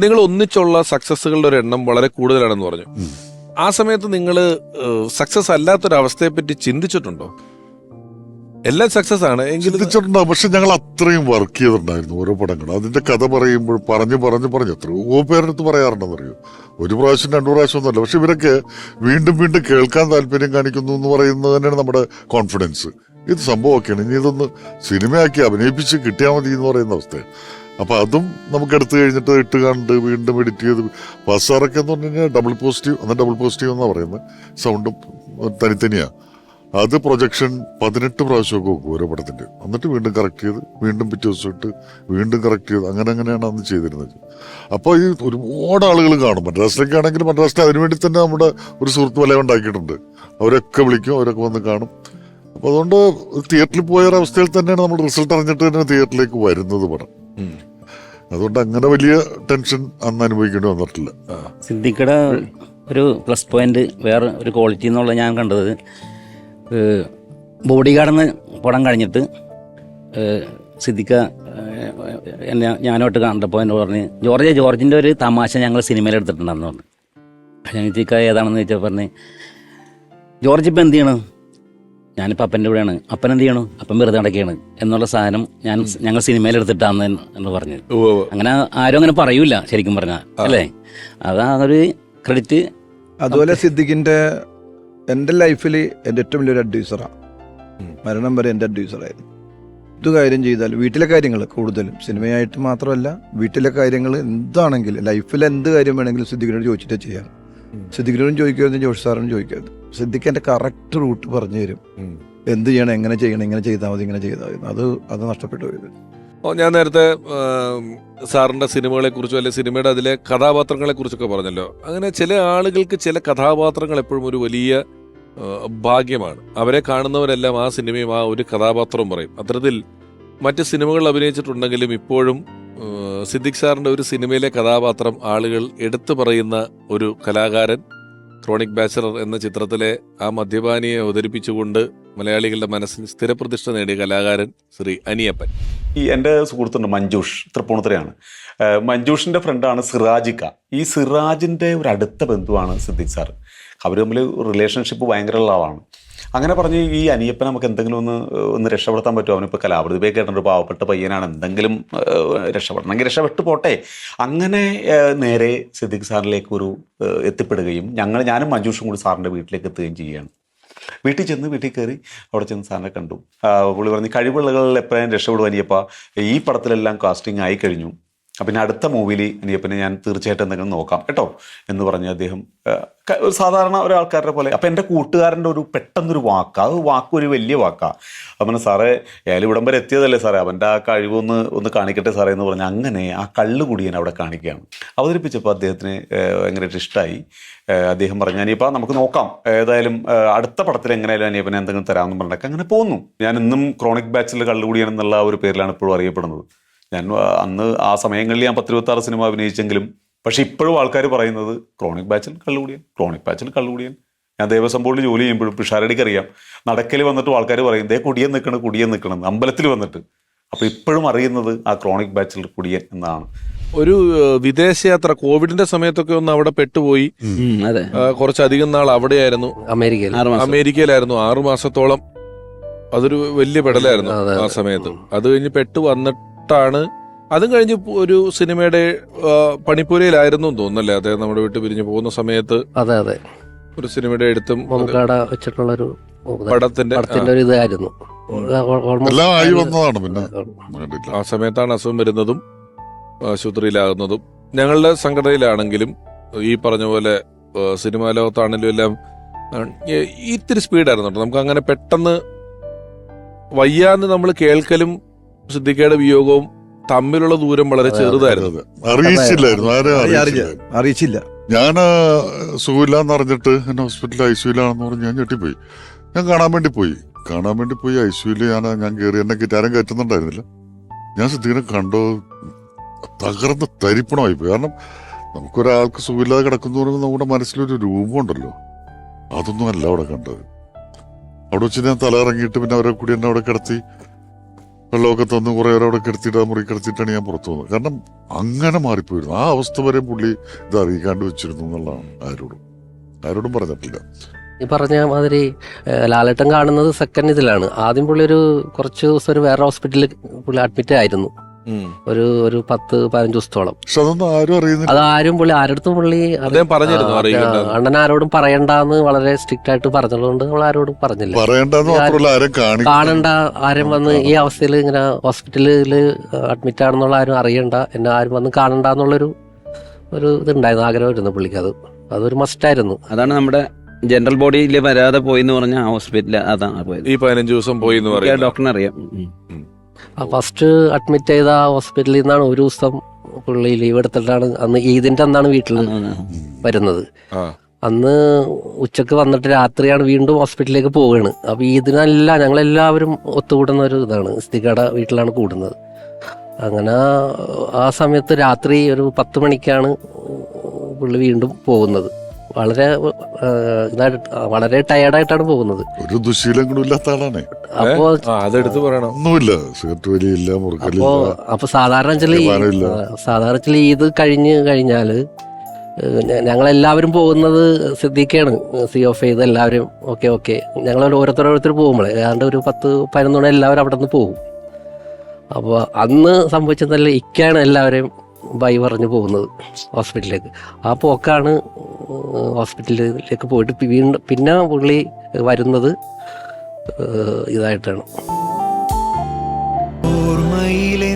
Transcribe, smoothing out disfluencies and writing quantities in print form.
നിങ്ങൾ ഒന്നിച്ചുള്ള സക്സസ്സുകളുടെ ഒരു എണ്ണം വളരെ കൂടുതലാണെന്ന് പറഞ്ഞു. ആ സമയത്ത് നിങ്ങൾ സക്സസ് അല്ലാത്തൊരവസ്ഥയെ പറ്റി ചിന്തിച്ചിട്ടുണ്ടോ? എല്ലാം സക്സസ് ആണ് എങ്കിലും ചിന്തിച്ചിട്ടുണ്ടാവും. പക്ഷെ ഞങ്ങൾ അത്രയും വർക്ക് ചെയ്തിട്ടുണ്ടായിരുന്നു ഓരോ പടങ്ങൾ. അതിന്റെ കഥ പറയുമ്പോൾ പറഞ്ഞു എത്രയോ പേരെടുത്ത് പറയാറുണ്ടെന്ന് അറിയോ. ഒരു പ്രാവശ്യം 2 പ്രാവശ്യം ഒന്നുമല്ല. പക്ഷെ ഇവരൊക്കെ വീണ്ടും വീണ്ടും കേൾക്കാൻ താല്പര്യം കാണിക്കുന്നു എന്ന് പറയുന്നത് തന്നെയാണ് നമ്മുടെ കോൺഫിഡൻസ്. ഇത് സംഭവമൊക്കെയാണ്, ഇനി ഇതൊന്ന് സിനിമയാക്കി അഭിനയിപ്പിച്ച് കിട്ടിയാൽ മതി എന്ന് പറയുന്ന അവസ്ഥയാണ്. അപ്പൊ അതും നമുക്ക് എടുത്തു കഴിഞ്ഞിട്ട് ഇട്ട് കണ്ട് വീണ്ടും എഡിറ്റ് ചെയ്ത് പാസ്സാറൊക്കെ എന്ന് പറഞ്ഞു കഴിഞ്ഞാൽ ഡബിൾ പോസിറ്റീവ് എന്നാ പറയുന്നത്. സൗണ്ടും തനിത്തനിയാ. അത് പ്രൊജക്ഷൻ 18 പ്രാവശ്യമൊക്കെ വെക്കും ഓരോ പടത്തിന്റെ. എന്നിട്ട് വീണ്ടും കറക്റ്റ് ചെയ്ത് വീണ്ടും പിറ്റേ ദിവസം ഇട്ട് വീണ്ടും കറക്റ്റ് ചെയ്ത് അങ്ങനെയാണ് അന്ന് ചെയ്തിരുന്നത്. അപ്പോൾ ഈ ഒരുപാട് ആളുകൾ കാണും. മദ്രാസിലൊക്കെ ആണെങ്കിൽ മദ്രാസിൽ അതിനുവേണ്ടി തന്നെ നമ്മുടെ ഒരു സുഹൃത്ത് വലയം ഉണ്ടാക്കിയിട്ടുണ്ട്. അവരൊക്കെ വിളിക്കും, അവരൊക്കെ വന്ന് കാണും. അപ്പോൾ അതുകൊണ്ട് തിയേറ്ററിൽ പോയ ഒരവസ്ഥയിൽ തന്നെയാണ് നമ്മൾ റിസൾട്ട് അറിഞ്ഞിട്ട് തന്നെ തിയേറ്ററിലേക്ക് വരുന്നത് പടം. അതുകൊണ്ട് അങ്ങനെ വലിയ ടെൻഷൻ അന്ന് അനുഭവിക്കേണ്ടി വന്നിട്ടില്ല. സിദ്ദിഖയുടെ ഒരു പ്ലസ് പോയിന്റ് വേറെ ഒരു ക്വാളിറ്റി എന്നുള്ള ഞാൻ കണ്ടത്, ബോഡി ഗാർഡെന്ന് പടം കഴിഞ്ഞിട്ട് സിദ്ദിഖ ഞാനോട്ട് കണ്ടപ്പോൾ എന്നോട് പറഞ്ഞ് ജോർജിൻ്റെ ഒരു തമാശ ഞങ്ങൾ സിനിമയിൽ എടുത്തിട്ടുണ്ടെന്ന് പറഞ്ഞു. ഞാൻ സിദ്ദിഖ ഏതാണെന്ന് ചോദിച്ചാൽ പറഞ്ഞ് ജോർജ് ഇപ്പം എന്ത് ചെയ്യണം, ഞാനിപ്പോൾ അപ്പൻ്റെ കൂടെയാണ്, അപ്പൻ എന്ത് ചെയ്യണം, അപ്പൻ വെറുതെ നടക്കുകയാണ് എന്നുള്ള സാധനം ഞങ്ങൾ സിനിമയിൽ എടുത്തിട്ടാന്ന് എന്ന് പറഞ്ഞത്. അങ്ങനെ ആരും അങ്ങനെ പറയൂല ശരിക്കും പറഞ്ഞാൽ, അല്ലേ? അതൊരു ക്രെഡിറ്റ്. അതുപോലെ സിദ്ദിഖിൻ്റെ എൻ്റെ ലൈഫിൽ എൻ്റെ ഏറ്റവും വലിയൊരു അഡ്വൈസറാണ്. മരണം വരെ എൻ്റെ അഡ്വൈസറായിരുന്നു. എന്ത് കാര്യം ചെയ്താൽ വീട്ടിലെ കാര്യങ്ങൾ കൂടുതലും സിനിമയായിട്ട് മാത്രമല്ല, വീട്ടിലെ കാര്യങ്ങൾ എന്താണെങ്കിലും ലൈഫിൽ എന്ത് കാര്യം വേണമെങ്കിലും സിദ്ദിഖിനോട് ചോദിച്ചിട്ടേ ചെയ്യാം. സിദ്ദിഖിനോടും ചോദിക്കരുത്, ജോഷി സാറിനും ചോദിക്കരുത്. സിദ്ദിഖ് എൻ്റെ കറക്റ്റ് റൂട്ട് പറഞ്ഞു തരും. എന്ത് ചെയ്യണം, എങ്ങനെ ചെയ്യണം, ഇങ്ങനെ ചെയ്താൽ മതി, ഇങ്ങനെ ചെയ്താൽ മതി. അത് നഷ്ടപ്പെട്ടു പോയത്. ഞാൻ നേരത്തെ സാറിൻ്റെ സിനിമകളെ കുറിച്ചോ അല്ലെങ്കിൽ സിനിമയുടെ അതിലെ കഥാപാത്രങ്ങളെ കുറിച്ചൊക്കെ പറഞ്ഞല്ലോ. അങ്ങനെ ചില ആളുകൾക്ക് ചില കഥാപാത്രങ്ങൾ എപ്പോഴും ഒരു വലിയ ഭാഗ്യമാണ്. അവരെ കാണുന്നവരെല്ലാം ആ സിനിമയും ആ ഒരു കഥാപാത്രവും പറയും. അത്തരത്തിൽ മറ്റ് സിനിമകളിൽ അഭിനയിച്ചിട്ടുണ്ടെങ്കിലും ഇപ്പോഴും സിദ്ദിഖ് സാറിൻ്റെ ഒരു സിനിമയിലെ കഥാപാത്രം ആളുകൾ എടുത്തു പറയുന്ന ഒരു കലാകാരൻ, ക്രോണിക് ബാച്ചലർ എന്ന ചിത്രത്തിലെ ആ മദ്യപാനിയെ അവതരിപ്പിച്ചുകൊണ്ട് മലയാളികളുടെ മനസ്സിൽ സ്ഥിരപ്രതിഷ്ഠ നേടിയ കലാകാരൻ ശ്രീ അനിയപ്പൻ. എൻ്റെ സുഹൃത്തുണ്ട് മഞ്ജൂഷ്, തൃപ്പൂണിത്തുറയാണ്. മഞ്ജൂഷിൻ്റെ ഫ്രണ്ടാണ് സിറാജിക്ക. ഈ സിറാജിൻ്റെ ഒരു അടുത്ത ബന്ധുവാണ് സിദ്ദിഖ് സാർ. അവർ തമ്മിൽ റിലേഷൻഷിപ്പ് ഭയങ്കര ഉള്ള ആളാണ്. അങ്ങനെ പറഞ്ഞ് ഈ അനിയപ്പനെ നമുക്ക് എന്തെങ്കിലും ഒന്ന് രക്ഷപ്പെടുത്താൻ പറ്റുമോ? അവനിപ്പോൾ കലാപ്രതിഭയൊക്കെ ആയിട്ടൊരു പാവപ്പെട്ട പയ്യനാണ്, എന്തെങ്കിലും രക്ഷപ്പെടണമെങ്കിൽ രക്ഷപ്പെട്ടു പോട്ടെ. അങ്ങനെ നേരെ സിദ്ദിഖ് സാറിലേക്ക് ഒരു എത്തിപ്പെടുകയും ഞാനും മഞ്ജൂഷും കൂടി സാറിൻ്റെ വീട്ടിലേക്ക് എത്തുകയും ചെയ്യുകയാണ്. വീട്ടിൽ കയറി അവിടെ ചെന്ന് സാറിനെ കണ്ടു. പുള്ളി പറഞ്ഞ് കഴിവുള്ളകളിൽ എപ്പോഴും രക്ഷപ്പെടും അനിയപ്പ, ഈ പടത്തിലെല്ലാം കാസ്റ്റിംഗ് ആയി കഴിഞ്ഞു, പിന്നെ അടുത്ത മൂവിയിൽ അനിയപ്പനെ ഞാൻ തീർച്ചയായിട്ടും എന്തെങ്കിലും നോക്കാം കേട്ടോ എന്ന് പറഞ്ഞ് അദ്ദേഹം സാധാരണ ഒരാൾക്കാരുടെ പോലെ. അപ്പം എൻ്റെ കൂട്ടുകാരൻ്റെ ഒരു പെട്ടെന്നൊരു വാക്ക് ഒരു വലിയ വാക്കാണ്. അപ്പം സാറേ അയാൾ ഇവിടം വരെ എത്തിയതല്ലേ സാറേ, അവൻ്റെ ആ കഴിവൊന്ന് കാണിക്കട്ടെ സാറേ എന്ന് പറഞ്ഞ് അങ്ങനെ ആ കള്ളുകൂടിയൻ അവിടെ കാണിക്കുകയാണ്. അവതരിപ്പിച്ചപ്പോൾ അദ്ദേഹത്തിന് ഭയങ്കരമായിട്ട് ഇഷ്ടമായി. അദ്ദേഹം പറഞ്ഞു അനിയപ്പ നമുക്ക് നോക്കാം, ഏതായാലും അടുത്ത പടത്തിൽ എങ്ങനെയായാലും അനിയപ്പനെ എന്തെങ്കിലും തരാമെന്ന് പറഞ്ഞിട്ടൊക്കെ അങ്ങനെ പോന്നു. ഞാൻ ഇന്നും ക്രോണിക് ബാച്ചിൽ കള്ളുകൂടിയൻ എന്നുള്ള ഒരു പേരിലാണ് ഇപ്പോഴും അറിയപ്പെടുന്നത്. ഞാൻ അന്ന് ആ സമയങ്ങളിൽ ഞാൻ 10-26 സിനിമ അഭിനയിച്ചെങ്കിലും പക്ഷെ ഇപ്പോഴും ആൾക്കാർ പറയുന്നത് ക്രോണിക് ബാച്ചിൽ കള്ളുകൂടിയൻ. ഞാൻ ദേവസ്വം ബോർഡിൽ ജോലി ചെയ്യുമ്പോഴും പിഷാരടിക്ക് അറിയാം, നടക്കൽ വന്നിട്ടും ആൾക്കാർ പറയും ദേ കുടിയൻ നിൽക്കണം അമ്പലത്തിൽ വന്നിട്ട്. അപ്പോൾ ഇപ്പോഴും അറിയുന്നത് ആ ക്രോണിക് ബാച്ചിൽ കുടിയൻ എന്നാണ്. ഒരു വിദേശയാത്ര കോവിഡിന്റെ സമയത്തൊക്കെ ഒന്ന് അവിടെ പെട്ടുപോയി. കുറച്ചധികം നാൾ അവിടെയായിരുന്നു, അമേരിക്കയിലായിരുന്നു 6 മാസത്തോളം. അതൊരു വലിയ പെടലായിരുന്നു ആ സമയത്ത്. അത് കഴിഞ്ഞ് പെട്ടു വന്നിട്ടാണ്, അതും കഴിഞ്ഞ് ഒരു സിനിമയുടെ പണിപ്പുരയിലായിരുന്നു തോന്നുന്നല്ലേ അദ്ദേഹം നമ്മുടെ വീട്ടിൽ പിരിഞ്ഞു പോകുന്ന സമയത്ത്. ഒരു സിനിമയുടെ എഴുത്തും വെച്ചിട്ടുള്ളൊരു പടത്തിന്റെ ഒരു ഇതായിരുന്നു. ആ സമയത്താണ് അസുഖം വരുന്നതും ആശുപത്രിയിലാകുന്നതും. ഞങ്ങളുടെ സംഘടനയിലാണെങ്കിലും ഈ പറഞ്ഞ പോലെ സിനിമാ ലോകത്താണെങ്കിലും എല്ലാം ഇത്തിരി സ്പീഡായിരുന്നു കേട്ടോ. നമുക്ക് അങ്ങനെ പെട്ടെന്ന് വയ്യാന്ന് നമ്മൾ കേൾക്കലും സിദ്ദിഖയുടെ വിയോഗവും തമ്മിലുള്ള ദൂരം വളരെ ചെറുതായിരുന്നു. അറിയിച്ചില്ല. ഞാൻ സുഖമില്ലാന്ന് അറിഞ്ഞിട്ട് എന്നെ ഹോസ്പിറ്റലിൽ ഐസിയുലാണെന്ന് പറഞ്ഞ് ഞാൻ ഞെട്ടിപ്പോയി. ഞാൻ കാണാൻ വേണ്ടി പോയി ഐസിയുല് ഞാൻ കയറി. എന്നെ ആരും കയറ്റുന്നുണ്ടായിരുന്നില്ല. ഞാൻ സിദ്ദിഖിനെ കണ്ടോ തകർന്ന് തരിപ്പണമായിപ്പോയി. കാരണം നമുക്കൊരാൾക്ക് സുഖമില്ലാതെ കിടക്കുന്നു പറയുമ്പോൾ നമ്മുടെ മനസ്സിലൊരു രൂപമുണ്ടല്ലോ, അതൊന്നും അല്ല അവിടെ കണ്ടത്. അവിടെ വെച്ച് ഞാൻ തല ഇറങ്ങിയിട്ട് പിന്നെ അവരെ കൂടി എന്നെ അവിടെ കിടത്തി വെള്ളമൊക്കെ തന്ന് കുറെ നേരം അവിടെ കിടത്തിയിട്ട് ആ മുറി കിടത്തിയിട്ടാണ് ഞാൻ പുറത്തു പോകുന്നത്. കാരണം അങ്ങനെ മാറിപ്പോയിരുന്നു. ആ അവസ്ഥ വരെ പുള്ളി ഇത് അറിയിക്കാണ്ട് വെച്ചിരുന്നു എന്നുള്ളതാണ്. ആരോടും പറഞ്ഞിട്ടില്ല. ഈ പറഞ്ഞ മാതിരി ലാലേട്ടൻ കാണുന്നത് സെക്കൻഡ് ഇതിലാണ്. ആദ്യം പുള്ളി കുറച്ച് ദിവസം ഒരു വേറെ ഹോസ്പിറ്റലിൽ പുള്ളി അഡ്മിറ്റ് ആയിരുന്നു. ഒരു 10-15 ദിവസത്തോളം. പക്ഷെ അതൊന്നും ആരും അറിയുന്നില്ല. അതാരും പുള്ളി ആരടുത്തും പുള്ളി അദ്ദേഹം പറഞ്ഞിരുന്നു അറിയിക്കണ്ടെന്ന്. അണ്ണൻ ആരോടും പറയണ്ടെന്ന് വളരെ സ്ട്രിക്റ്റ് ആയിട്ട് പറഞ്ഞതുകൊണ്ട് നമ്മൾ ആരോടും പറഞ്ഞില്ല. പറയണ്ടെന്ന് മാത്രമല്ല ആരും കാണണ്ട, ആരും വന്ന് ഈ അവസ്ഥയിൽ ഇങ്ങനെ ഹോസ്പിറ്റലിൽ അഡ്മിറ്റ് ആണെന്നുള്ള ആരും അറിയണ്ട, എന്നെ ആരും വന്ന് കാണണ്ട എന്നുള്ളൊരു ഇതുണ്ടായിരുന്നു, ആഗ്രഹമായിരുന്നു പുള്ളിക്ക്. അതൊരു മസ്റ്റായിരുന്നു. അതാണ് നമ്മുടെ ജനറൽ ബോഡിയിൽ വരാതെ പോയി എന്ന് പറഞ്ഞ ഹോസ്പിറ്റലിൽ അതാണ് പോയത്. ഈ 15 ദിവസം പോയി എന്ന് പറയാം. ഡോക്ടറിനെ അറിയാം. ഫസ്റ്റ് അഡ്മിറ്റ് ചെയ്ത ഹോസ്പിറ്റലിൽ നിന്നാണ് ഒരു ദിവസം പുള്ളി ലീവ് എടുത്തിട്ടാണ് അന്ന് ഈദിന്റെ അന്നാണ് വീട്ടിൽ വരുന്നത്. അന്ന് ഉച്ചക്ക് വന്നിട്ട് രാത്രിയാണ് വീണ്ടും ഹോസ്പിറ്റലിലേക്ക് പോവുകയാണ്. അപ്പൊ ഈദിനെല്ലാം ഞങ്ങളെല്ലാവരും ഒത്തുകൂടുന്ന ഒരു ഇതാണ്, സിദ്ദിഖയുടെ വീട്ടിലാണ് കൂടുന്നത്. അങ്ങനെ ആ സമയത്ത് രാത്രി ഒരു 10 മണിക്കാണ് പുള്ളി വീണ്ടും പോകുന്നത്. വളരെ ടയർഡായിട്ടാണ് പോകുന്നത്. ഒരു ദുശീലങ്ങളും ഇല്ലാത്ത ആളാണ്. അപ്പോ അതെടുത്ത് പറയണം. ഒന്നുമില്ല, സിഗരറ്റ് വലിയില്ല, മുറുക്കലില്ല. അപ്പൊ സാധാരണ ഈദ് കഴിഞ്ഞാല് ഞങ്ങളെല്ലാവരും പോകുന്നത് സിദ്ദീഖാണ്, COF ചെയ്ത് എല്ലാവരും ഓക്കെ ഞങ്ങൾ ഓരോരുത്തർ പോകുമ്പോഴേ ഏതാണ്ട് ഒരു 10-11 മണി എല്ലാവരും അവിടെ നിന്ന് പോകും. അപ്പോൾ അന്ന് സംഭവിച്ചതല്ല, ഇക്കാണ് എല്ലാവരെയും ബൈ പറഞ്ഞു പോകുന്നത് ഹോസ്പിറ്റലിലേക്ക്. ആ പോക്കാണ് ഹോസ്പിറ്റലിലേക്ക് പോയിട്ട് പിന്നെ പുള്ളി വരുന്നത് ഇതായിട്ടാണ്. ഓർമ്മയിലെ